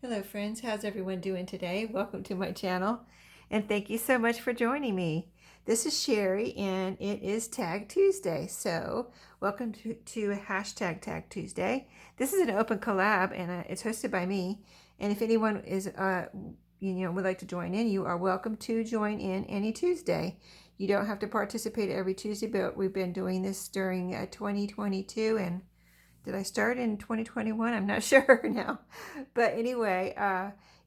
Hello friends, how's everyone doing today? Welcome to my channel and thank you so much for joining me. This is Sherry and it is Tag Tuesday. So welcome to hashtag Tag Tuesday. This is an open collab and it's hosted by me. And if anyone is would like to join in, you are welcome to join in any Tuesday. You don't have to participate every Tuesday, but we've been doing this during 2022 and did I start in 2021? I'm not sure now. But anyway,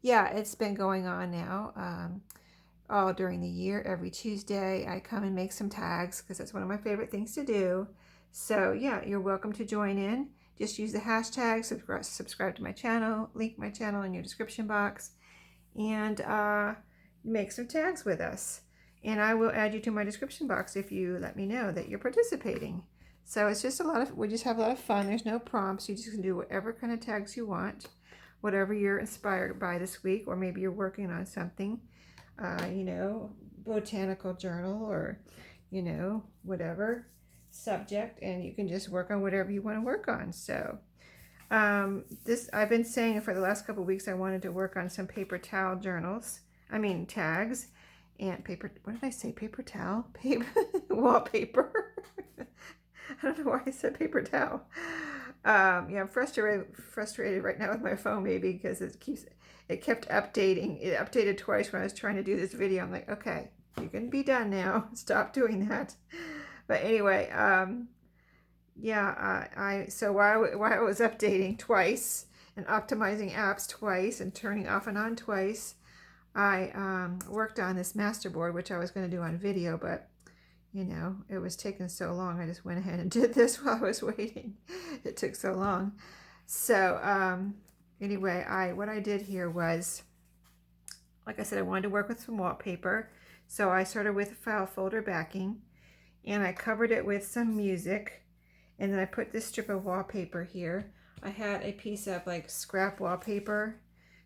yeah, it's been going on now all during the year. Every Tuesday, I come and make some tags because that's one of my favorite things to do. So yeah, you're welcome to join in. Just use the hashtag, subscribe to my channel, link my channel in your description box, and make some tags with us. And I will add you to my description box if you let me know that you're participating. So it's just we just have a lot of fun. There's no prompts. You just can do whatever kind of tags you want, whatever you're inspired by this week, or maybe you're working on something, botanical journal or, whatever subject, and you can just work on whatever you want to work on. So I've been saying for the last couple of weeks I wanted to work on some paper towel tags and paper, what did I say, paper towel? Paper wallpaper. I don't know why I said paper towel. Yeah, I'm frustrated right now with my phone maybe because it kept updating. It updated twice when I was trying to do this video. I'm like, okay, you can be done now. Stop doing that. But anyway, yeah, so while I was updating twice and optimizing apps twice and turning off and on twice, I worked on this Masterboard, which I was going to do on video, but it was taking so long. I just went ahead and did this while I was waiting. It took so long. So anyway, what I did here was, like I said, I wanted to work with some wallpaper. So I started with a file folder backing and I covered it with some music. And then I put this strip of wallpaper here. I had a piece of like scrap wallpaper.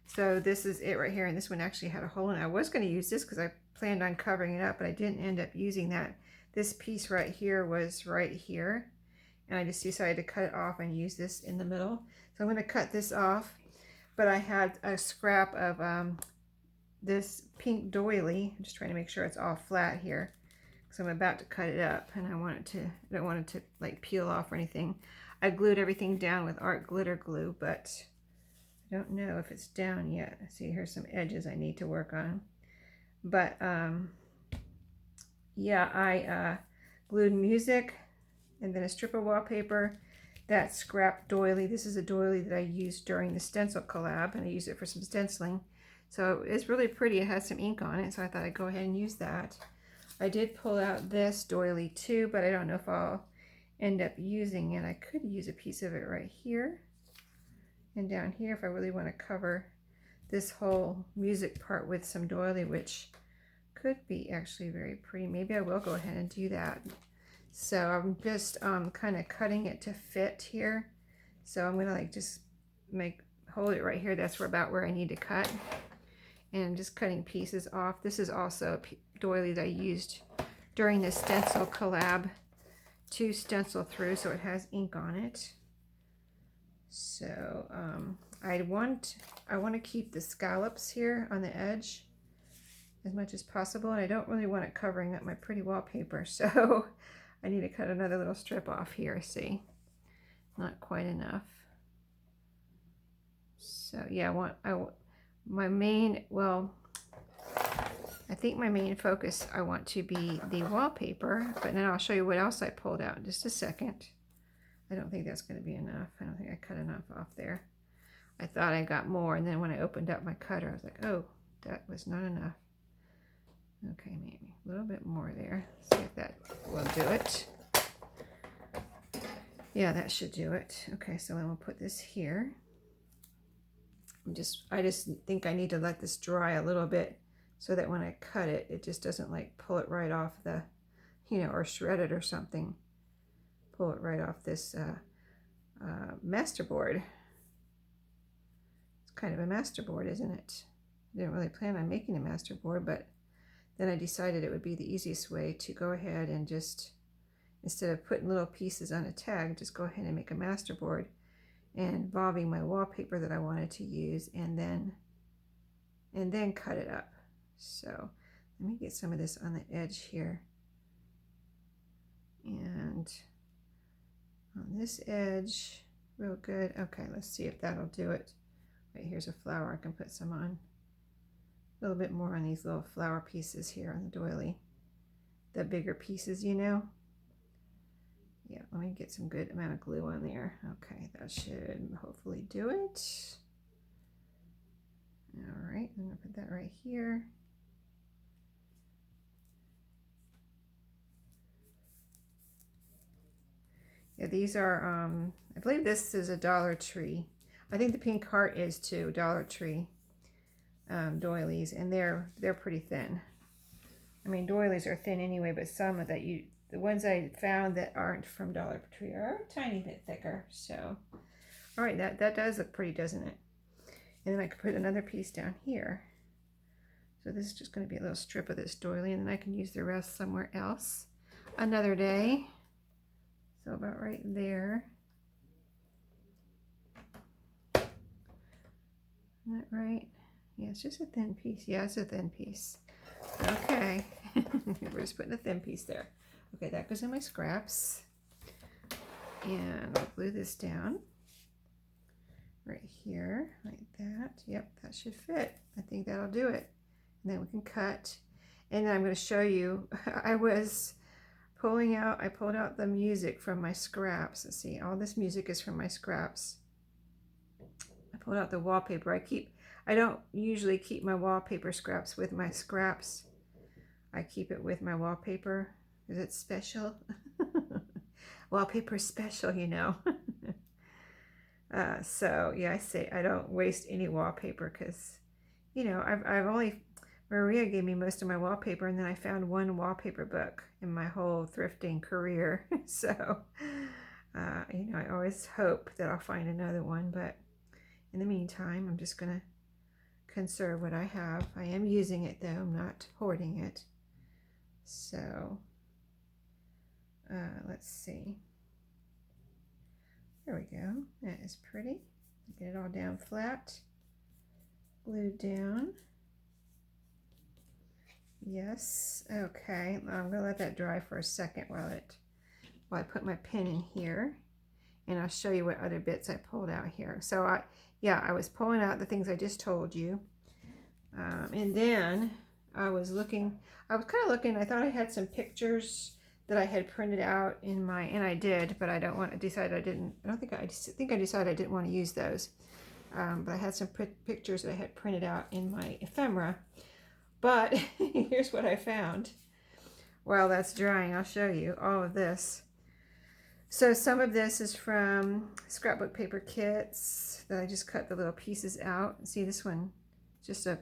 So this is it right here. And this one actually had a hole in it. I was going to use this because I planned on covering it up, but I didn't end up using that. This piece right here was right here. And I just decided to cut it off and use this in the middle. So I'm going to cut this off. But I had a scrap of this pink doily. I'm just trying to make sure it's all flat here. So I'm about to cut it up and I don't want it to like peel off or anything. I glued everything down with art glitter glue, but I don't know if it's down yet. See, here's some edges I need to work on. But yeah, I glued music and then a strip of wallpaper, that scrap doily. This is a doily that I used during the stencil collab and I used it for some stenciling. So it's really pretty. It has some ink on it, so I thought I'd go ahead and use that. I did pull out this doily too, but I don't know if I'll end up using it. I could use a piece of it right here and down here if I really want to cover this whole music part with some doily, which could be actually very pretty. Maybe I will go ahead and do that. So I'm just kind of cutting it to fit here. So I'm gonna like just hold it right here. That's about where I need to cut. And just cutting pieces off. This is also a doily that I used during the stencil collab to stencil through, so it has ink on it. So I want to keep the scallops here on the edge as much as possible, and I don't really want it covering up my pretty wallpaper, so I need to cut another little strip off here. See, not quite enough. So yeah, I think my main focus I want to be the wallpaper, but then I'll show you what else I pulled out in just a second. I don't think that's going to be enough. I don't think I cut enough off there. I thought I got more, and then when I opened up my cutter, I was like, oh, that was not enough. Okay, maybe a little bit more there. See if that will do it. Yeah, that should do it. Okay, so then we'll put this here. I just think I need to let this dry a little bit so that when I cut it, it just doesn't like pull it right off the, or shred it or something. Pull it right off this Masterboard. It's kind of a Masterboard, isn't it? I didn't really plan on making a Masterboard, but then I decided it would be the easiest way to go ahead and just, instead of putting little pieces on a tag, just go ahead and make a Masterboard involving my wallpaper that I wanted to use, and then cut it up. So let me get some of this on the edge here, and on this edge real good. Okay, let's see if that'll do it. Wait, here's a flower. I can put some on, a little bit more on these little flower pieces here on the doily, the bigger pieces, you know. Yeah, let me get some good amount of glue on there. Okay, that should hopefully do it. All right, I'm gonna put that right here. Yeah, these are, I believe this is a Dollar Tree. I think the pink heart is too, Dollar Tree doilies, and they're pretty thin. I mean, doilies are thin anyway, but some of the ones I found that aren't from Dollar Tree are a tiny bit thicker. So, all right, that does look pretty, doesn't it? And then I could put another piece down here. So this is just going to be a little strip of this doily, and then I can use the rest somewhere else another day. So about right there. Isn't that right? Yeah, it's just a thin piece. Yeah, it's a thin piece. Okay. We're just putting a thin piece there. Okay, that goes in my scraps. And I'll glue this down right here, like that. Yep, that should fit. I think that'll do it. And then we can cut. And then I'm going to show you, I pulled out the music from my scraps. Let's see, all this music is from my scraps. I pulled out the wallpaper. I don't usually keep my wallpaper scraps with my scraps. I keep it with my wallpaper because it's special. Wallpaper special, you know. So yeah, I say I don't waste any wallpaper because, you know, Maria gave me most of my wallpaper, and then I found one wallpaper book in my whole thrifting career. So, you know, I always hope that I'll find another one, but in the meantime, I'm just gonna conserve what I have. I am using it though, I'm not hoarding it. So, let's see. There we go. That is pretty. Get it all down flat, glued down. Yes. Okay. I'm gonna let that dry for a second while I put my pin in here, and I'll show you what other bits I pulled out here. So I was pulling out the things I just told you, and then I was kind of looking. I thought I had some pictures that I had printed out in my, and I did, but I decided I didn't. I think I decided I didn't want to use those. But I had some pictures that I had printed out in my ephemera. But here's what I found. While that's drying, I'll show you all of this. So some of this is from scrapbook paper kits that I just cut the little pieces out. See, this one, just a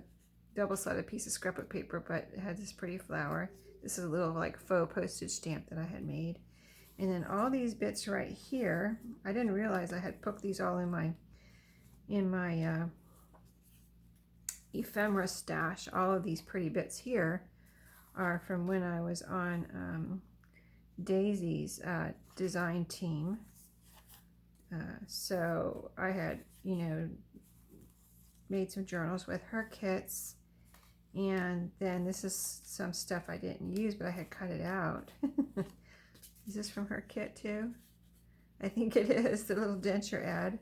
double-sided piece of scrapbook paper, but it had this pretty flower. This is a little like faux postage stamp that I had made. And then all these bits right here, I didn't realize I had put these all in my ephemera stash. All of these pretty bits here are from when I was on Daisy's design team. So I had, you know, made some journals with her kits, and then this is some stuff I didn't use, but I had cut it out. Is this from her kit too? I think it is, the little denture ad.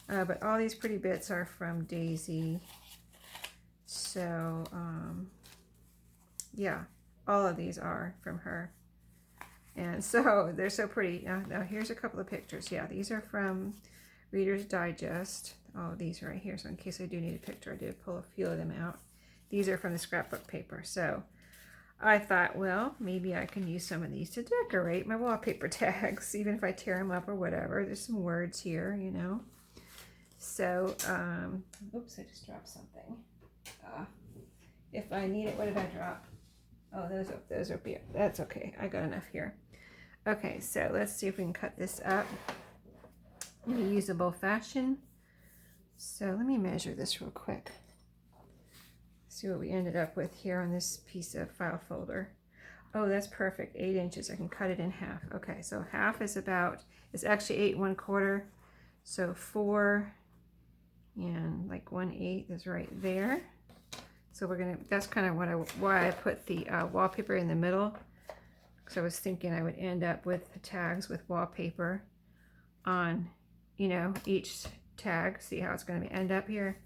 But all these pretty bits are from Daisy. So, yeah, all of these are from her. And so they're so pretty. Now here's a couple of pictures. Yeah, these are from Reader's Digest. Oh, these are right here. So in case I do need a picture, I did pull a few of them out. These are from the scrapbook paper. So I thought, well, maybe I can use some of these to decorate my wallpaper tags, even if I tear them up or whatever. There's some words here, you know. So, oops, I just dropped something. If I need it, what did I drop? Oh, those are beer. That's okay. I got enough here. Okay, so let's see if we can cut this up in a usable fashion. So let me measure this real quick. See what we ended up with here on this piece of file folder. Oh, that's perfect. 8 inches. I can cut it in half. Okay, so half is it's actually 8 1/4. So 4 and like 1/8 is right there. So we're gonna, that's kind of why I put the wallpaper in the middle, because I was thinking I would end up with tags with wallpaper on, you know, each tag. See how it's going to end up here.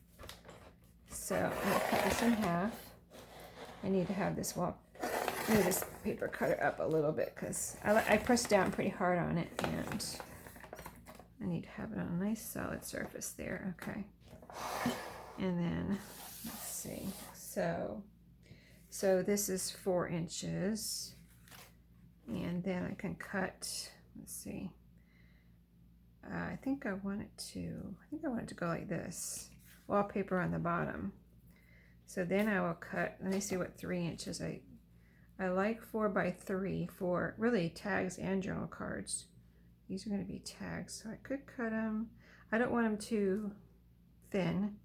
So I'm going to cut this in half. I need to have this paper cutter up a little bit because I pressed down pretty hard on it, and I need to have it on a nice solid surface there. Okay. And then let's see. So this is 4 inches, and then I can cut. Let's see. I think I want it to go like this. Wallpaper on the bottom. So then I will cut. Let me see what 3 inches. I like 4 by 3 for really tags and journal cards. These are going to be tags, so I could cut them. I don't want them too thin.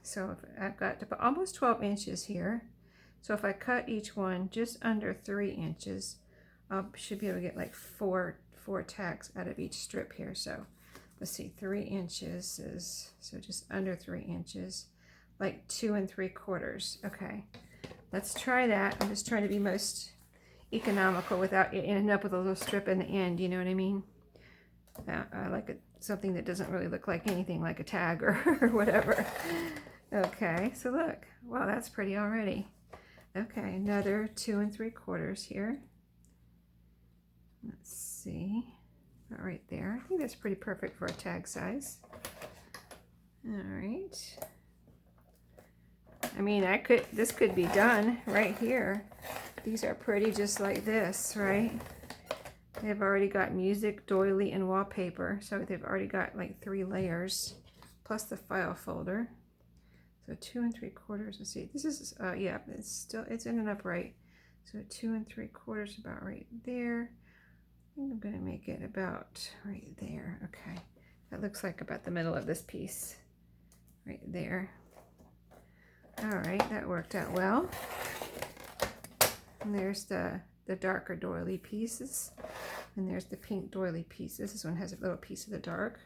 So if I've got almost 12 inches here. So if I cut each one just under 3 inches, I should be able to get like four tags out of each strip here. So let's see, 3 inches is, so just under 3 inches, like 2 3/4. Okay, let's try that. I'm just trying to be most economical without ending up with a little strip in the end, you know what I mean? I like something that doesn't really look like anything like a tag or whatever. Okay, so look, wow, that's pretty already. Okay, another 2 3/4 here. Let's see, about right there. I think that's pretty perfect for a tag size. All right. I mean, this could be done right here. These are pretty just like this, right? They've already got music, doily, and wallpaper. So they've already got like 3 layers, plus the file folder. So 2 3/4, let's see, this is, yeah, it's in and upright. So 2 3/4 about right there. I think I'm gonna make it about right there. Okay, that looks like about the middle of this piece, right there. All right, that worked out well. And there's the darker doily pieces, and there's the pink doily pieces. This one has a little piece of the dark,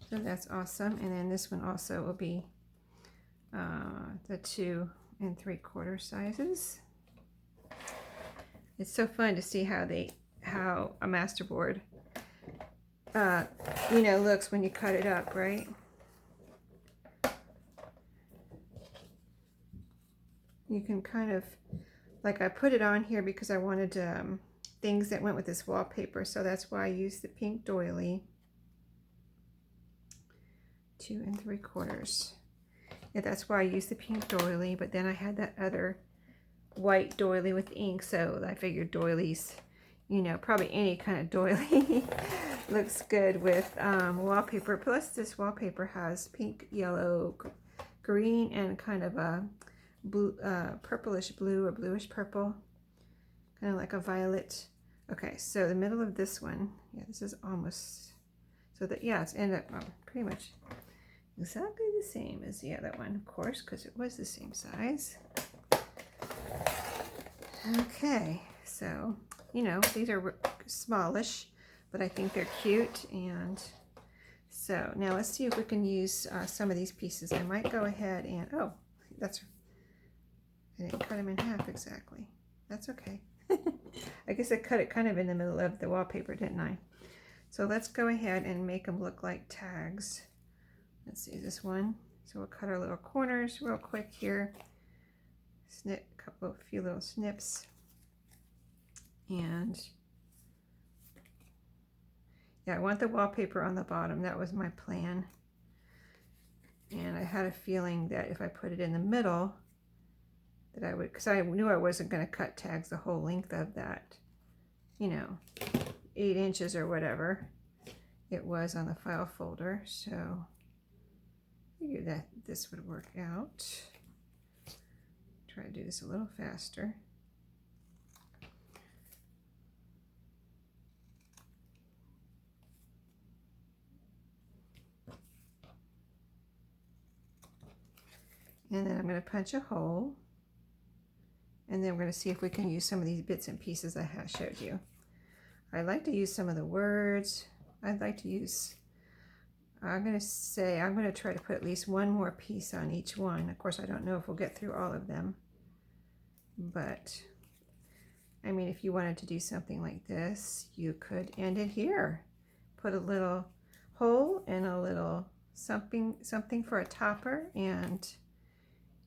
so that's awesome. And then this one also will be the 2 3/4 sizes. It's so fun to see how a masterboard you know, looks when you cut it up, right? You can kind of, like, I put it on here because I wanted things that went with this wallpaper, so that's why I used the pink doily. 2 3/4. Yeah, that's why I used the pink doily, but then I had that other white doily with ink, so I figured doilies, you know, probably any kind of doily looks good with wallpaper. Plus this wallpaper has pink, yellow, green, and kind of a blue, purplish blue or bluish purple, kind of like a violet. Okay, so the middle of this one, yeah, this is almost, so that, yeah, it's ended up pretty much exactly the same as the other one, of course, because it was the same size. Okay, so, you know, these are smallish, but I think they're cute. And so now let's see if we can use some of these pieces. I might go ahead and, oh, I didn't cut them in half exactly. That's okay. I guess I cut it kind of in the middle of the wallpaper, didn't I? So let's go ahead and make them look like tags. Let's see this one. So we'll cut our little corners real quick here. Snip a few little snips. And yeah, I want the wallpaper on the bottom. That was my plan. And I had a feeling that if I put it in the middle, that I would, because I knew I wasn't going to cut tags the whole length of that, you know, 8 inches or whatever it was on the file folder. So I figured that this would work out. Try to do this a little faster. And then I'm going to punch a hole. And then we're going to see if we can use some of these bits and pieces I have showed you. I like to use some of the words. I'd like to use, I'm going to try to put at least one more piece on each one. Of course, I don't know if we'll get through all of them, but I mean, if you wanted to do something like this, you could end it here. Put a little hole and a little something for a topper, and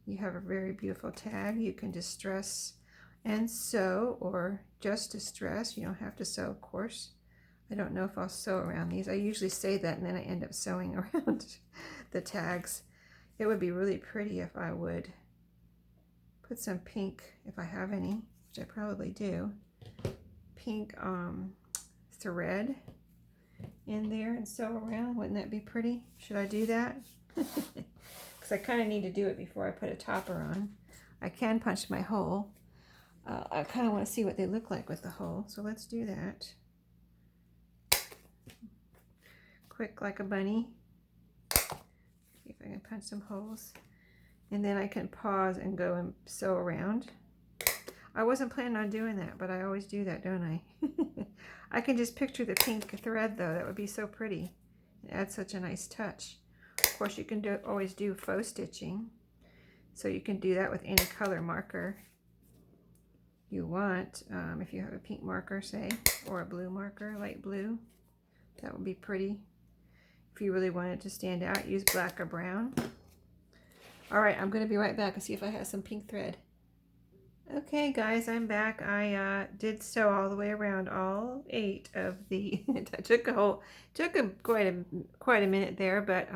you have a very beautiful tag. You can distress and sew, or just distress. You don't have to sew, of course. I don't know if I'll sew around these. I usually say that and then I end up sewing around the tags. It would be really pretty if I would put some pink, if I have any, which I probably do, pink thread in there and sew around. Wouldn't that be pretty? Should I do that? Because I kind of need to do it before I put a topper on. I can punch my hole. I kind of want to see what they look like with the hole, so let's do that. Quick like a bunny. See if I can punch some holes. And then I can pause and go and sew around. I wasn't planning on doing that, but I always do that, don't I? I can just picture the pink thread, though. That would be so pretty. It adds such a nice touch. Of course, you can always do faux stitching. So you can do that with any color marker you want. If you have a pink marker, say, or a blue marker, light blue, that would be pretty. If you really want it to stand out, use black or brown. All right, I'm going to be right back and see if I have some pink thread. Okay, guys, I'm back. I did sew all the way around all 8 of the. It took quite a minute there, but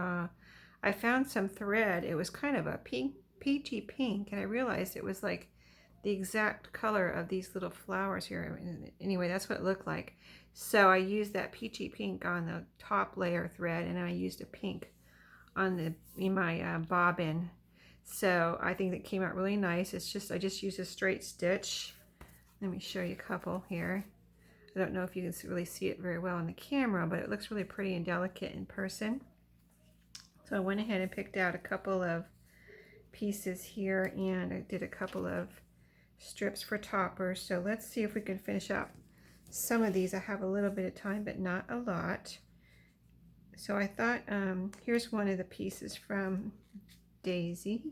I found some thread. It was kind of a peachy pink, and I realized it was like the exact color of these little flowers here. Anyway, that's what it looked like. So I used that peachy pink on the top layer thread, and I used a pink on in my bobbin. So I think that came out really nice. It's just, I just used a straight stitch. Let me show you a couple here. I don't know if you can really see it very well on the camera, but it looks really pretty and delicate in person. So I went ahead and picked out a couple of pieces here, and I did a couple of strips for toppers. So let's see if we can finish up some of these. I have a little bit of time, but not a lot. So I thought, here's one of the pieces from Daisy,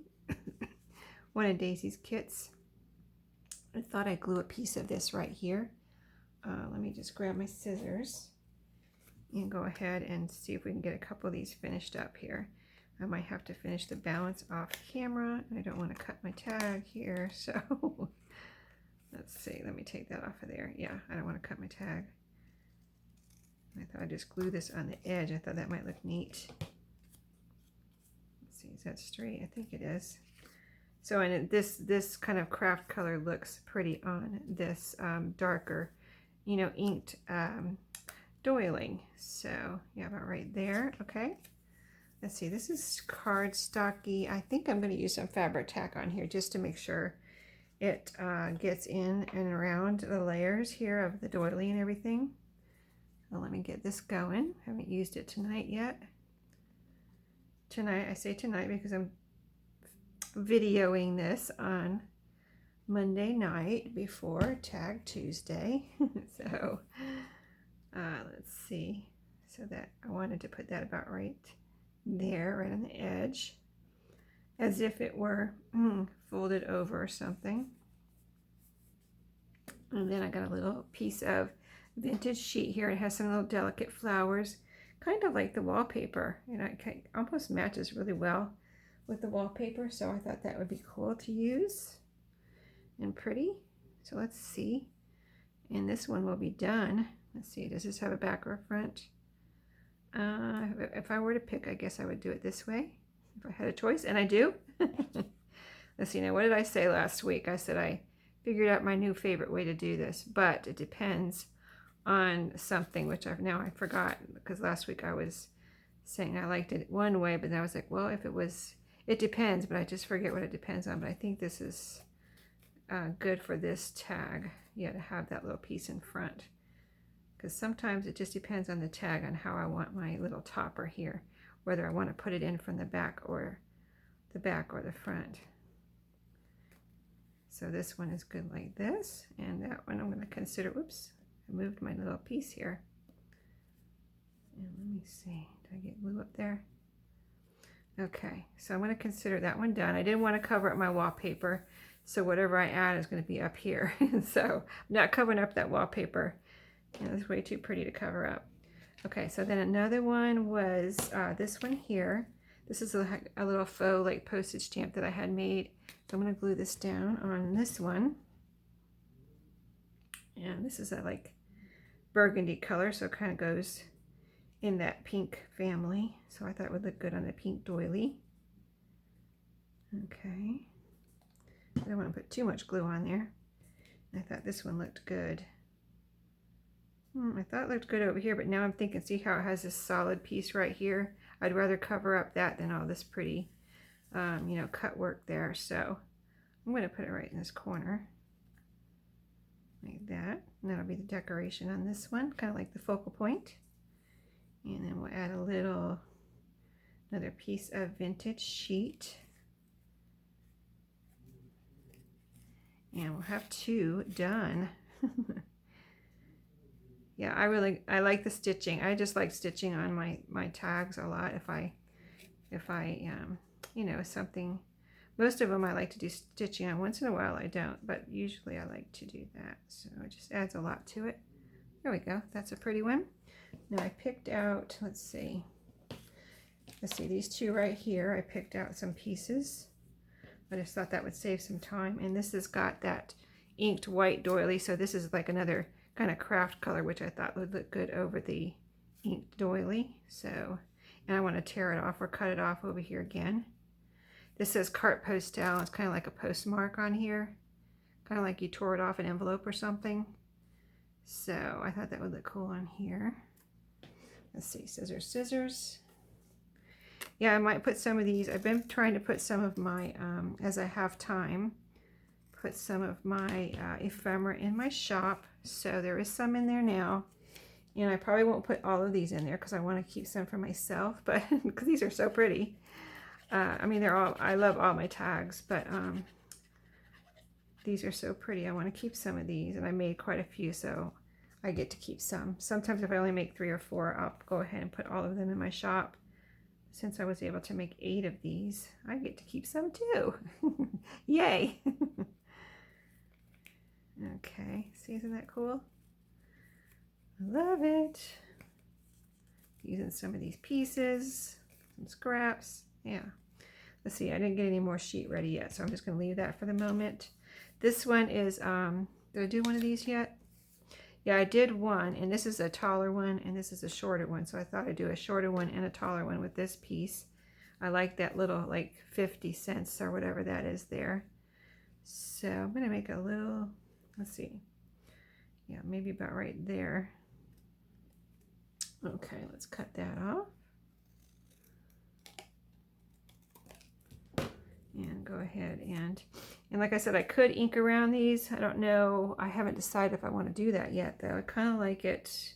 one of Daisy's kits. I thought I'd glue a piece of this right here. Let me just grab my scissors and go ahead and see if we can get a couple of these finished up here. I might have to finish the balance off camera. I don't want to cut my tag here, so let's see. Let me take that off of there. Yeah, I don't want to cut my tag. I thought I'd just glue this on the edge. I thought that might look neat. Let's see, is that straight? I think it is. So, and this kind of craft color looks pretty on this darker, you know, inked doiling. So, yeah, about right there. Okay. Let's see, this is cardstocky. I think I'm going to use some fabric tack on here just to make sure it gets in and around the layers here of the doily and everything. Well, let me get this going. Haven't used it tonight yet. Tonight, I say tonight because I'm videoing this on Monday night before Tag Tuesday. So let's see. So that I wanted to put that about right there, right on the edge, as if it were folded over or something. And then I got a little piece of vintage sheet here. It has some little delicate flowers, kind of like the wallpaper, and it almost matches really well with the wallpaper, so I thought that would be cool to use and pretty. So let's see, and this one will be done. Let's see, does this have a back or a front? If I were to pick, I guess I would do it this way if I had a choice, and I do. Let's see, now what did I say last week? I said I figured out my new favorite way to do this, but it depends on something, which I forgot, because last week I was saying I liked it one way, but then I was like, well, if it depends, but I just forget what it depends on. But I think this is good for this tag, yeah, to have that little piece in front, because sometimes it just depends on the tag on how I want my little topper here, whether I want to put it in from the back or the front. So this one is good like this, and that one I'm going to consider, whoops, I moved my little piece here. And let me see, did I get glue up there? Okay, so I'm going to consider that one done. I didn't want to cover up my wallpaper, so whatever I add is going to be up here. So I'm not covering up that wallpaper. It's way too pretty to cover up. Okay, so then another one was this one here. This is a little faux like postage stamp that I had made. So I'm going to glue this down on this one. And this is a like burgundy color, so it kind of goes in that pink family. So I thought it would look good on the pink doily. Okay. I don't want to put too much glue on there. I thought this one looked good. I thought it looked good over here, but now I'm thinking, see how it has this solid piece right here? I'd rather cover up that than all this pretty, you know, cut work there. So I'm going to put it right in this corner. Like that. And that'll be the decoration on this one, kind of like the focal point. And then we'll add another piece of vintage sheet. And we'll have two done. Yeah, I like the stitching. I just like stitching on my tags a lot. If I you know, something, most of them I like to do stitching on. Once in a while I don't, but usually I like to do that. So it just adds a lot to it. There we go. That's a pretty one. Now I picked out, let's see, these two right here. I picked out some pieces. I just thought that would save some time. And this has got that inked white doily. So this is like another kind of craft color, which I thought would look good over the inked doily. So, and I want to tear it off or cut it off over here again. This says carte postale. It's kind of like a postmark on here, kind of like you tore it off an envelope or something. So I thought that would look cool on here. Let's see, scissors, scissors. Yeah, I might put some of these. I've been trying to put some of my, as I have time, put some of my ephemera in my shop. So there is some in there now. And I probably won't put all of these in there because I want to keep some for myself, but because these are so pretty. I mean, I love all my tags, but these are so pretty. I want to keep some of these, and I made quite a few, so I get to keep some. Sometimes if I only make 3 or 4, I'll go ahead and put all of them in my shop. Since I was able to make 8 of these, I get to keep some too. Yay! Okay, see, isn't that cool? I love it. Using some of these pieces, some scraps. Yeah. Let's see, I didn't get any more sheet ready yet, so I'm just going to leave that for the moment. This one is, did I do one of these yet? Yeah, I did one, and this is a taller one, and this is a shorter one, so I thought I'd do a shorter one and a taller one with this piece. I like that little, like, 50 cents or whatever that is there. So I'm going to make a little, let's see. Yeah, maybe about right there. Okay, let's cut that off. And go ahead and like I said, I could ink around these. I don't know. I haven't decided if I want to do that yet, though. I kind of like it.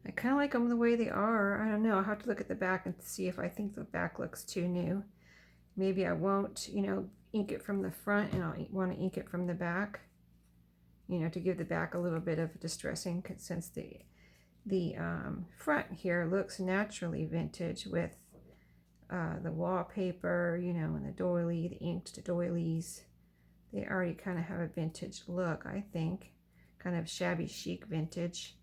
I kind of like them the way they are. I don't know. I'll have to look at the back and see if I think the back looks too new. Maybe I won't, you know, ink it from the front, and I'll want to ink it from the back, you know, to give the back a little bit of distressing, since the front here looks naturally vintage with the wallpaper, you know, and the doily, the inked doilies. They already kind of have a vintage look, I think, kind of shabby chic vintage.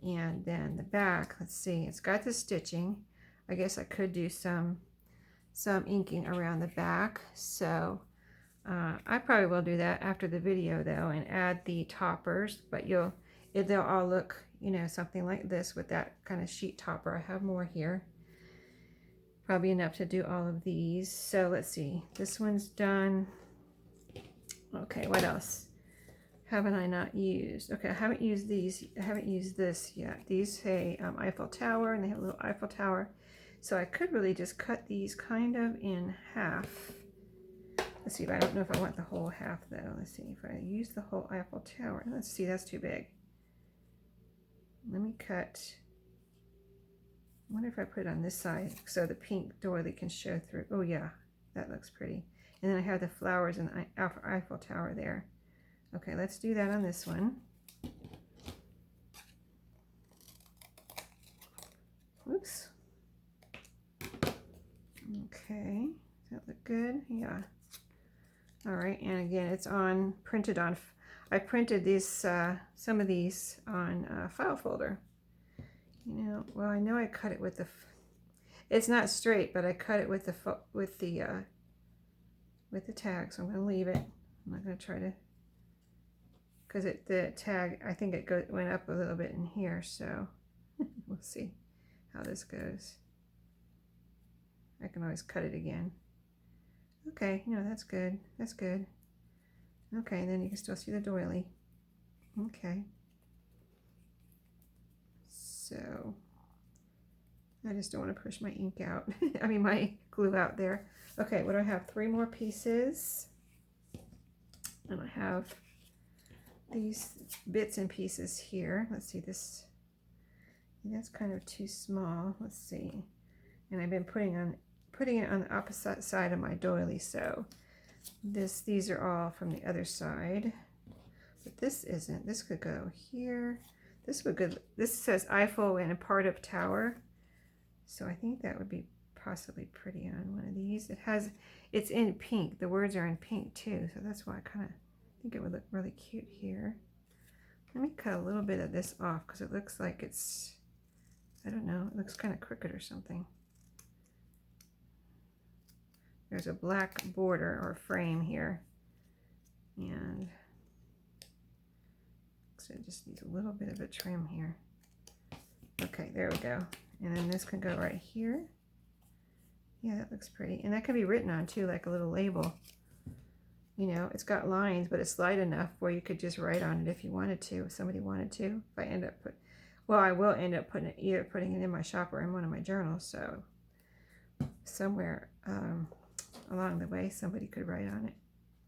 And then the back, let's see, it's got the stitching. I guess I could do some inking around the back. So I probably will do that after the video, though, and add the toppers. But they'll all look, you know, something like this with that kind of sheet topper. I have more here. Probably enough to do all of these. So let's see, this one's done. Okay, what else haven't I not used? Okay, I haven't used these. I haven't used this yet. These say Eiffel Tower, and they have a little Eiffel Tower. So I could really just cut these kind of in half. Let's see, but I don't know if I want the whole half, though. Let's see if I use the whole Eiffel Tower. Let's see, that's too big. Let me cut. I wonder if I put it on this side so the pink doily can show through. Oh yeah, that looks pretty. And then I have the flowers and Eiffel Tower there. Okay, let's do that on this one. Oops. Okay, does that look good? Yeah. All right, and again, it's on, printed on, I printed these, some of these on a file folder. You know, well, I know I cut it with the, it's not straight, but I cut it with the tag, so I'm gonna leave it. I'm not gonna try to, because the tag, I think it went up a little bit in here, so we'll see how this goes. I can always cut it again. Okay, you know, that's good. That's good. Okay, and then you can still see the doily. Okay. So, I just don't want to push my ink out. I mean, my glue out there. Okay, what do I have? 3 more pieces. And I have these bits and pieces here. Let's see, this, that's kind of too small. Let's see. And I've been putting it on the opposite side of my doily, so these are all from the other side, but this isn't. This could go here. This would go. This says Eiffel and a part of tower, so I think that would be possibly pretty on one of these. It's in pink. The words are in pink too, so that's why I kind of think it would look really cute here. Let me cut a little bit of this off because it looks like it's, I don't know, it looks kind of crooked or something. There's a black border or frame here, and so it just needs a little bit of a trim here. Okay, there we go. And then this can go right here. Yeah, that looks pretty. And that could be written on too, like a little label. You know, it's got lines, but it's light enough where you could just write on it if you wanted to, if somebody wanted to. If I end up well, I will end up putting it in my shop or in one of my journals, so somewhere along the way somebody could write on it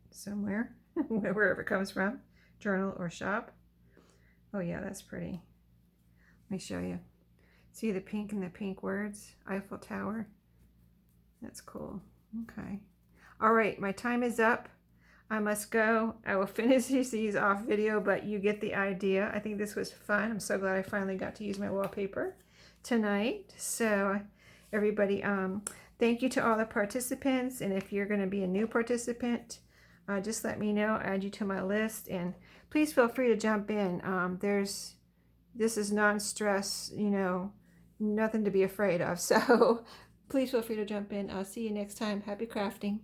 somewhere, wherever it comes from, journal or shop. Oh yeah, that's pretty. Let me show you. See the pink and the pink words? Eiffel Tower. That's cool. Okay. All right, my time is up. I must go. I will finish these off video, but you get the idea. I think this was fun. I'm so glad I finally got to use my wallpaper tonight. So everybody, thank you to all the participants, and if you're going to be a new participant, just let me know, add you to my list, and please feel free to jump in. This is non-stress, you know, nothing to be afraid of, so please feel free to jump in. I'll see you next time. Happy crafting.